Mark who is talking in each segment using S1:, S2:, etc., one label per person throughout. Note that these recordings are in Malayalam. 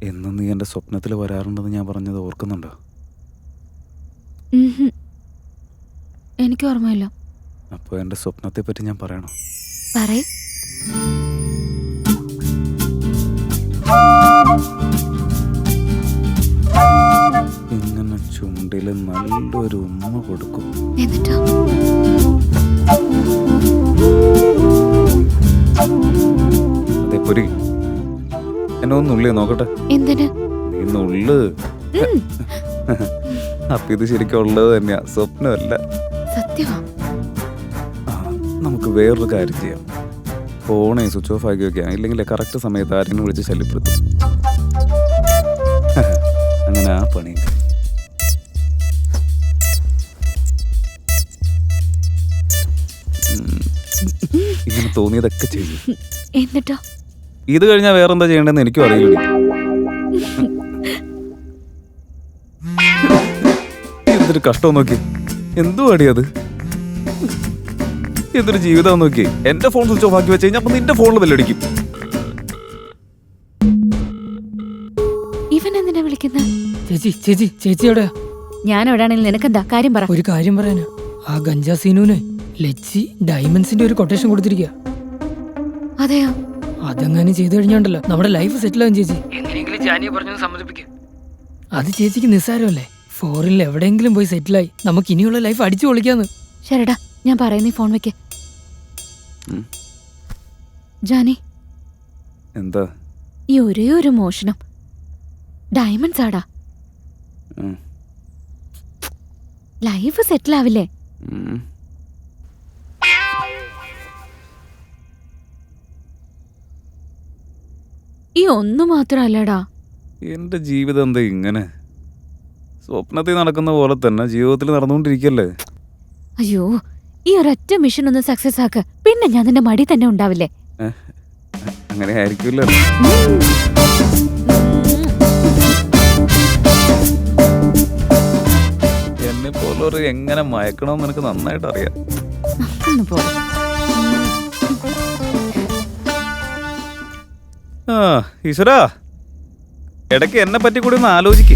S1: എന്നും നീ എൻ്റെ സ്വപ്നത്തിൽ വരാറുണ്ടെന്ന് ഞാൻ പറഞ്ഞത് ഓർക്കുന്നുണ്ടോ?
S2: എനിക്ക് ഓർമ്മയില്ല.
S1: അപ്പോൾ എൻ്റെ സ്വപ്നത്തെ പറ്റി ഞാൻ പറയണോ?
S2: പറയ്.
S1: ഇങ്ങനെ ചുണ്ടിൽ നല്ലൊരു ഉമ്മ കൊടുക്കും.
S2: എന്നിട്ടോ?
S1: അതെ പൊരി, എന്നെ ഒന്ന് നുള്ളിയെ നോക്കട്ടെ.
S2: എന്തിന്?
S1: നീ നുള്ള്. അപ്പൊ ഇത് ശരിക്കും ഉള്ളത് തന്നെയാ, സ്വപ്നമല്ല.
S2: സത്യമാ?
S1: നമുക്ക് വേറൊരു കാര്യം ചെയ്യാം. ഫോണേ സ്വിച്ച് ഓഫ് ആക്കി വെക്കാം, ഇല്ലെങ്കിൽ കറക്റ്റ് സമയത്ത് ആരെങ്കിലും വിളിച്ച് ശല്യപ്പെടുത്തും. അങ്ങനെ ആ പണി ഇങ്ങനെ തോന്നിയതൊക്കെ ചെയ്യും.
S2: എന്നിട്ടോ?
S1: ഇത് കഴിഞ്ഞാൽ വേറെന്താ ചെയ്യേണ്ടതെന്ന് എനിക്കും അറിയില്ല. എന്തൊരു കഷ്ടം നോക്കി, എന്തോ അടിയത്, എന്തൊരു ജീവിതം നോക്കി. എന്റെ ഫോൺ സ്വിച്ച് ഓഫ് ആക്കി വെച്ച് കഴിഞ്ഞാൽ അപ്പൊ നിന്റെ ഫോണിൽ ബെല്ലടിക്കും.
S2: ഇവൻ എന്തിനാ വിളിക്കുന്നത്?
S3: ചേച്ചി എവിടെയാ?
S2: ഞാൻ എവിടെയാണെങ്കിൽ നിനക്കെന്താ കാര്യം? പറ.
S3: ഒരു കാര്യം പറയാനാ. ആ ഗഞ്ചാ സീനുവിന് ലച്ചി ഡയമണ്ട്സിന്റെ ഒരു കൊട്ടേഷൻ കൊടുത്തിരിക്കുക.
S2: അതെയോ?
S3: അതെങ്ങനെ ചെയ്തു കഴിഞ്ഞാണ്ടല്ലോ നമ്മുടെ ലൈഫ് സെറ്റിൽ ആവും ചേച്ചി. എങ്ങനെയെങ്കിലും ജാനിയെ പറഞ്ഞു സമ്മതിപ്പിക്കുക. അത് ചേച്ചിക്ക് നിസ്സാരമല്ലേ? ഫോറിനിൽ എവിടെയെങ്കിലും പോയി സെറ്റിലായി നമുക്ക് ഇനിയുള്ള ലൈഫ് അടിച്ചു പൊളിക്കാന്ന്.
S2: ശരിടാ, ഞാൻ പറയുന്നീ ഫോൺ വെക്ക്. ജാനി,
S1: എന്താ
S2: ഈ ഒരേ ഒരു മോഷണം ഡയമണ്ട്സ് ആടാ. ലൈഫ് സെറ്റിൽ ആവില്ലേ? ഈ ഒന്നു മാത്രല്ലടാ.
S1: എന്റെ ജീവിതം എന്താ ഇങ്ങനെ? സ്വപ്നത്തിൽ നടക്കുന്ന പോലെ തന്നെ ജീവിതത്തിൽ നടന്നുകൊണ്ടിരിക്കല്ലേ.
S2: അയ്യോ, ഈ ഒരൊറ്റ മിഷൻ ഒന്ന് സക്സസ് ആക്ക്, പിന്നെ ഞാൻ നിന്റെ മടി തന്നെ ഉണ്ടാവില്ലേ?
S1: അങ്ങനെ ആയിരിക്കില്ല. എന്നെ പോലൊരു എങ്ങനെ മയക്കണമെന്ന് എനിക്ക് നന്നായിട്ട് അറിയാം. ഈശ്വരാ, ഇടയ്ക്ക് എന്നെ പറ്റി കൂടി ഒന്ന് ആലോചിക്ക്.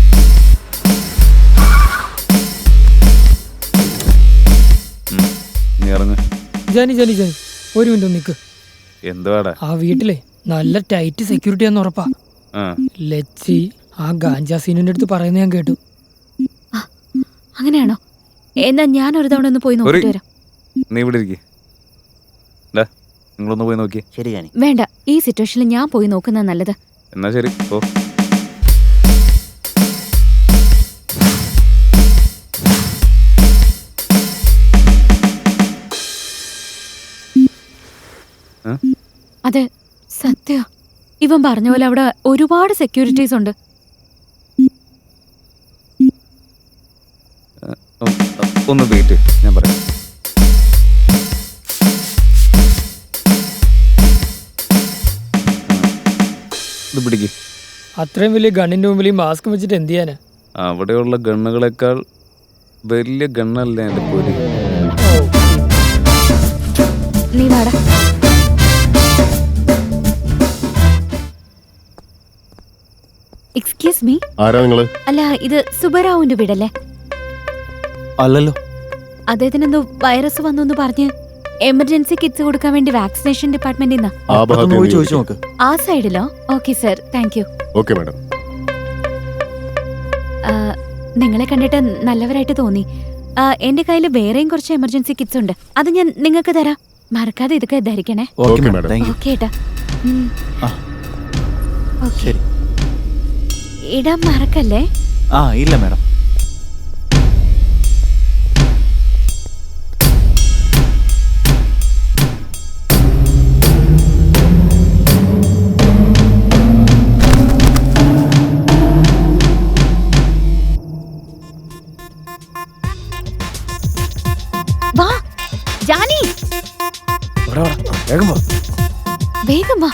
S1: നീ ഇറങ്ങ്.
S3: ജാനി ഒരു മിനിറ്റ് നിക്ക്.
S1: എന്തുവാടാ?
S3: ആ വീട്ടിലെ നല്ല ടൈറ്റ് സെക്യൂരിറ്റി ആണെന്ന് ഉറപ്പാ. ലച്ചി ആ ഗാഞ്ചാ സീനിന്റെ അടുത്ത് പറയുന്നത് ഞാൻ കേട്ടു.
S2: അങ്ങനെയാണോ? എന്നാ ഞാൻ ഒരു തവണ ഒന്ന് പോയി നോക്കിട്ട് വരാം.
S1: നീ ഇവിടെ ഇരിക്കേ, നിങ്ങളൊന്ന് പോയി നോക്കിയേ.
S4: ശരി ജാനി.
S2: വേണ്ട, ഈ സിറ്റുവേഷനിൽ ഞാൻ പോയി നോക്കുന്ന നല്ലത്.
S1: എന്നാ ശരി, ഓ.
S2: അതെ, സത്യ. ഇവൻ പറഞ്ഞ പോലെ അവിടെ ഒരുപാട് സെക്യൂരിറ്റീസ് ഉണ്ട്.
S1: ഒന്ന് വെയിറ്റ്, ഞാൻ പറയാം. ഇത് പിടിക്ക്.
S3: അത്രയും വലിയ ഗണ്ണിന്റെ മുമ്പിൽ ഈ മാസ്ക് വെച്ചിട്ട് എന്ത് ചെയ്യാനാ?
S1: അവിടെയുള്ള ഗണ്ണുകളെക്കാൾ വലിയ ഗണ്ണല്ലേ എൻ്റെ പോരി.
S2: നീ വാടാ. Excuse me.
S5: ആരാ നിങ്ങള്?
S2: അല്ല, ഇത് സുബറാവുന്റെ വീടല്ലേ?
S4: അല്ലല്ലോ.
S2: അദ്ദേഹത്തിന് എന്തോ വൈറസ് വന്നു പറഞ്ഞ് എമർജൻസി കിറ്റ്സ് കൊടുക്കാൻ വേണ്ടി വാക്സിനേഷൻ ഡിപ്പാർട്ട്മെന്റിൽ നിന്നാ.
S4: ചോദിച്ചു നോക്ക്.
S2: ആ സൈഡിലോ? Okay sir, thank you.
S5: Okay madam.
S2: നിങ്ങളെ കണ്ടിട്ട് നല്ലവരായിട്ട് തോന്നി. എന്റെ കയ്യിൽ വേറെയും കുറച്ച് എമർജൻസി കിറ്റ്സ് ഉണ്ട്, അത് ഞാൻ നിങ്ങൾക്ക് തരാം. മറക്കാതെ ഇതൊക്കെ ധരിക്കണേ. ഓക്കെ ഏട്ടാ.
S4: ശരി.
S2: ഇടാൻ മറക്കല്ലേ?
S4: ഇല്ല മാഡം.
S2: വാ ജാനി,
S1: വേഗം വാ.
S2: വേഗം വാ.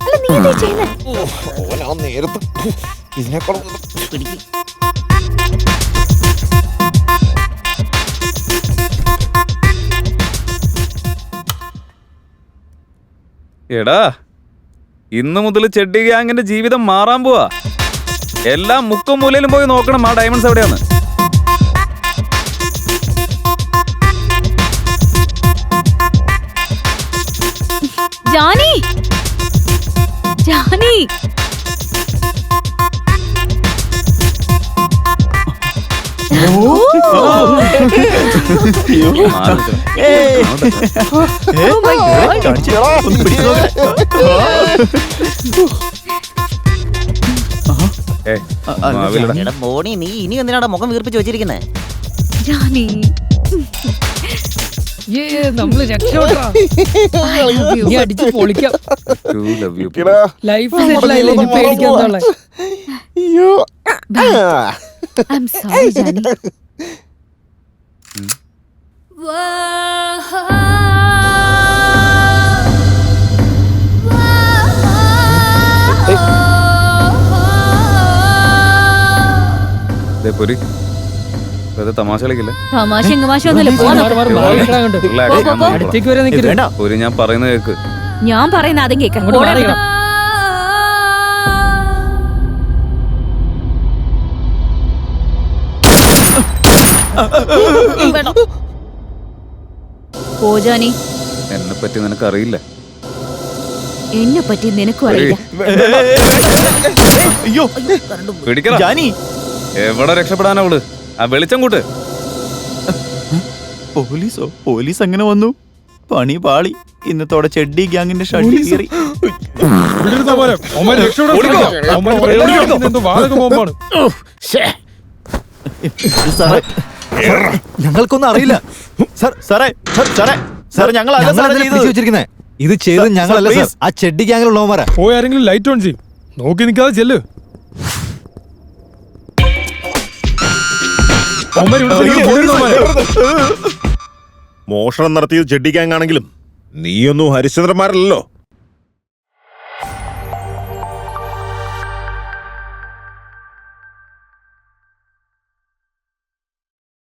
S2: അല്ല, നീ എന്താ ചെയ്യുന്നത്?
S1: എടാ, ഇന്നു മുതൽ ചെഡ്ഡി ഗ്യാങ്ങിന്റെ ജീവിതം മാറാൻ പോവാ. എല്ലാ മുക്കും മൂലയിലും പോയി നോക്കണം ആ ഡയമണ്ട്സ് എവിടെയാന്ന്.
S2: ജാനി ജാനി
S5: മോണി നീ ഇനി എന്തിനാണ് മുഖം വീർപ്പിച്ച് വെച്ചിരിക്കുന്നേ?
S2: ജാനി
S3: നമ്മള് രക്ഷപ്പെടാ. ഇനി അടിച്ച് പൊളിക്കാം. ലൈഫ് സെറ്റിലായില്ലേ, ഇനി പേടിക്കാന്നുള്ള.
S2: I'm sorry, Johnny.
S1: തമാശ കളിക്കില്ലേ?
S3: അടുത്തേക്ക് വരെ നിൽക്കില്ല.
S1: ഒരു ഞാൻ പറയുന്നത് കേക്ക്.
S2: ഞാൻ പറയുന്ന ആദ്യം കേൾക്കാം. ജാനി,
S1: എന്നെ പറ്റി നിനക്ക് അറിയില്ല.
S2: എന്നെ പറ്റി നിനക്കും അറിയില്ല.
S4: അയ്യോ
S1: പിടിക്കണ
S4: ജാനി,
S1: എവിടെ രക്ഷപ്പെടാൻ അവള്? ആ വെളിച്ചം കൂട്ട്.
S4: പോലീസോ? പോലീസ് അങ്ങനെ വന്നു? പണി പാളി. ഇന്നത്തോടെ ചെഡ്ഡി ഗ്യാങ്ങിന്റെ ഷഡ്ഡി കീറി.
S6: ഞങ്ങൾക്കൊന്നും അറിയില്ല. ഇത് ചെയ്ത് ഞങ്ങളല്ല സാർ, ആ ചെഡ്ഡി ഗ്യാങ്ങിലുള്ളവന്മാരാ.
S7: പോയി ആരെങ്കിലും ലൈറ്റ് ഓൺ ചെയ്യും. നോക്കി നിൽക്കാതെ ചെല്ല്.
S8: മോഷണം നടത്തിയത് ചെഡ്ഡി ഗ്യാങ് ആണെങ്കിലും നീയൊന്നും ഹരിശ്ചന്ദ്രന്മാരല്ലോ.